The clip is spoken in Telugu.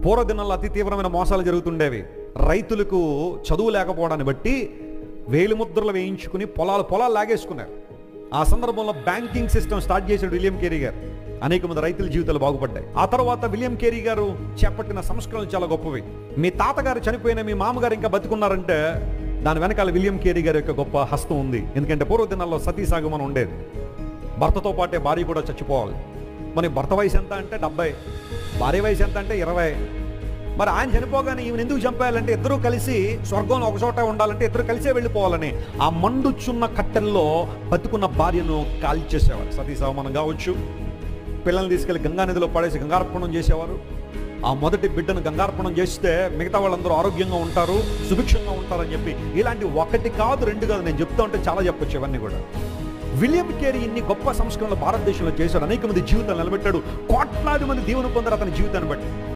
పూర్వదినాల్లో అతి తీవ్రమైన మోసాలు జరుగుతుండేవి. రైతులకు చదువు లేకపోవడాన్ని బట్టి వేలిముద్రలు వేయించుకుని పొలాలు లాగేసుకున్నారు. ఆ సందర్భంలో బ్యాంకింగ్ సిస్టమ్ స్టార్ట్ చేశాడు విలియం కేరీ గారు. అనేక మంది రైతుల జీవితాలు బాగుపడ్డాయి. ఆ తర్వాత విలియం కేరీ గారు చేపట్టిన సంస్కరణలు చాలా గొప్పవి. మీ తాతగారు చనిపోయిన మీ మామగారు ఇంకా బతికున్నారంటే దాని వెనకాల విలియం కేరీ గారి యొక్క గొప్ప హస్తం ఉంది. ఎందుకంటే పూర్వదినాల్లో సతీ సాగమనం ఉండేది. భర్తతో పాటే భార్య కూడా చచ్చిపోవాలి. మరి భర్త వయసు ఎంత అంటే 70, భార్య వయసు ఎంత అంటే 20. మరి ఆయన చనిపోగానే ఈమెను ఎందుకు చంపేయాలంటే ఇద్దరూ కలిసి స్వర్గంలో ఒక చోట ఉండాలంటే ఇద్దరు కలిసే వెళ్ళిపోవాలని ఆ మండుచున్న కట్టెల్లో బతుకున్న భార్యను కాల్చేసేవారు. సతీ సాగమనం కావచ్చు. పిల్లల్ని తీసుకెళ్లి గంగానదిలో పడేసి గంగార్పణం చేసేవారు. ఆ మొదటి బిడ్డను గంగార్పణం చేస్తే మిగతా వాళ్ళందరూ ఆరోగ్యంగా ఉంటారు, సుభిక్షంగా ఉంటారని చెప్పి ఇలాంటి 1 కాదు 2 కాదు, నేను చెప్తా ఉంటే చాలా చెప్పొచ్చు ఇవన్నీ కూడా. విలియం కేరీ ఇన్ని గొప్ప సంస్కరణలు భారతదేశంలో చేశాడు. అనేక మంది జీవితాలు నిలబెట్టాడు. కోట్లాది మంది దీవెన పొందారు అతని జీవితాన్ని బట్టి.